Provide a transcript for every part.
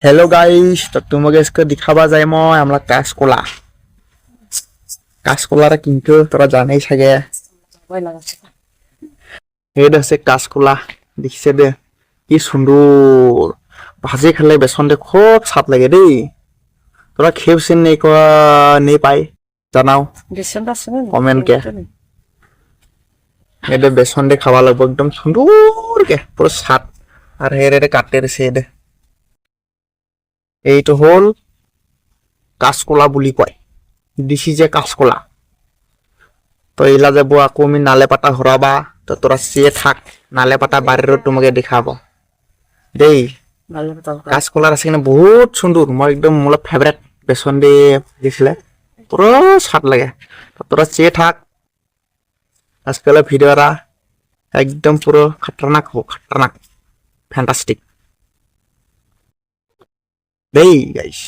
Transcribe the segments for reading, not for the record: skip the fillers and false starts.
hello guys तो तुम्हें इसको दिखावा जाए मैं हमला काशकोला किंतु তোরা জানেই থাকে এটা হচ্ছে কাশকলা দেখিছে দে কি সুন্দর ভাজি খেলে বেসন দে খুব স্বাদ লাগে দেই তোরা খেয়েছিস নেই নেই পাই জানাও কমেন্ট কে এটা বেসন দে খাওয়া লাগবে একদম সুন্দর কে পুরো স্বাদ আর হেরে কাটতে রেছে দে এইটো হল কাশকলা বুলি কয় দিছি যে কাশকলা তো এলা যাব আকৌ আমি নালে পাতা হরাবা তো তোরা চেয়ে থাক নালে পাতা বাড়ির তোমাকে দেখাবো দেই কাশকলার আছে কিনা বহুত সুন্দর মই একদম মোর ফেভারিট বেসন দিয়ে দিছিলে পুরো স্বাদ লাগে তো তোরা চেয়ে থাক আজকাল ভিডিওরা একদম পুরো খতরনাক হবো খতরনাক ফ্যান্টাস্টিক দেই গাইস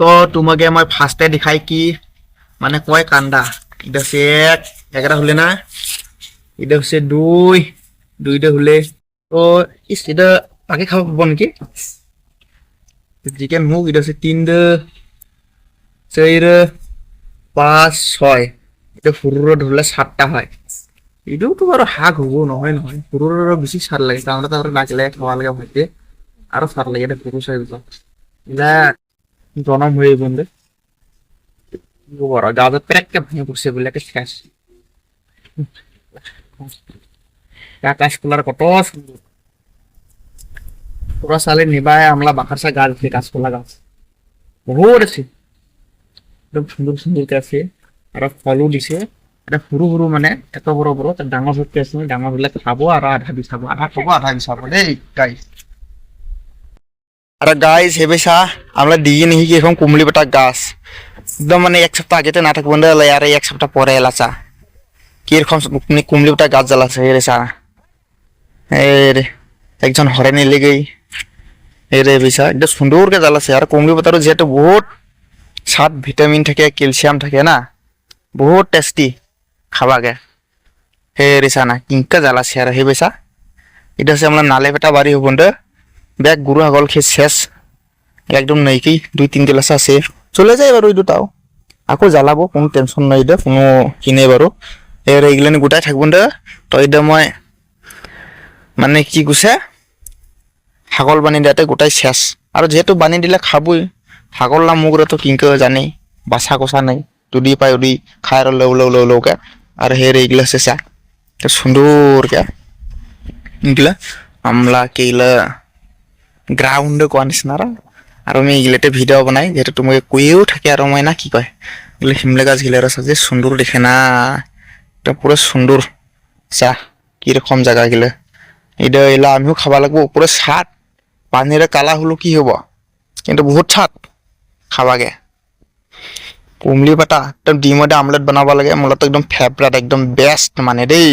তো তোমাকে মই ফার্স্টে দেখাই কি মানে কয় কান্দা এটা হচ্ছে এগারো হলে না এটা হচ্ছে দুইটা হলে তো এটা আগে খাওয়া পাবো নাকি চিকেন মুখ এটা হচ্ছে তিনটে চার পাঁচ ছয় এটা ফুরুর ধরলে 7টা হয় এটাও তো আরো হাগ হবো নহয় ফুরুর বেশি স্বাদ লাগে আমরা তো ডাকলে খাওয়া লাগে হইতে আরো স্বাদ লাগে এটা পুরুষ হয়ে গেল এটা জনম হয়ে বন্ধে গাছে প্যাককে ভেঙে পড়ছে বলে একটা শেষ কাশকলার কত সুন্দর তোরা সালে নিবায় আমলা বাখারসা গাছ আছে কাশকলা গাছ বহুত আছে একদম সুন্দর সুন্দর আছে আর ফলও দিছে এটা সৰু সৰু মানে এত বড় বড় তার ডাঙর হতে আছে ডাঙর হলে খাবো আর আধা বিছাবো আধা খাবো আধা বিছাবো দেই গাইস আর গাইস হেবেসা আমরা দিয়ে নিহি কি এরকম কুমড়ি পাতা গাছ একদম মানে এক সপ্তাহ আগেতে না থাকবো আর এক সপ্তাহ পরে এলাচা কি এরকম কুমড়ি পাতা গাছ জ্বালাছে এরেসা এরে একজন হরে নিলে গই এরে বেসা একদম সুন্দর কে জ্বালাছে আর কুমড়ি পাতারও যেহেতু বহুত স্বাদ ভিটামিন থাকে ক্যালসিয়াম থাকে না বহুত টেস্টি খাবা গে হে রেসা না কিংকা জ্বালাছে আর হে বেসা এটা হচ্ছে আমরা নালে পেটা বাড়ি হব ব্যাগ গুরু হাগল খেয়ে শেষ একদম নেই কি 2-3 গ্লাস আছে চলে যায় এবার ওই দুটাও আকৌ জ্বালাবো কোনো টেনশন নাই দে কোনো কিনে বাৰু এর এইগুলো গোটাই থাকবো দে তো এটা মই মানে কি কৈছে হাগল বানি দিয়াতে গোটাই শেষ আর যেহেতু বানি দিলে খাবই হাগল না মুগরে তো কিংকে জানি বাসা কষা নাই যদি পাই ওদি খাই আর লৌকে আর হের এইগুলা শেষা সুন্দর কে এইগুলা আমলা কেইলা গ্রাউন্ডে কোয়া নিচিনারা আর আমি এইগুলাতে ভিডিও বানাই যেহেতু তোমাকে কইও থাকে আর মই না কি কয় এগুলো শিমলা গাছ গিলার আছে যে সুন্দর দেখে না এটা পুরো সুন্দর চা কিরকম জায়গা গিলা এটা এলা আমিও খাবা লাগবো পুরো স্বাদ পানিরে কালা হলো কি হব কিন্তু বহুত স্বাদ খাবাগে কুমলি পাতা একদম ডিমতে আমলেট বনাব লাগে মোলা তো একদম ফেভরেট একদম বেস্ট মানে দেই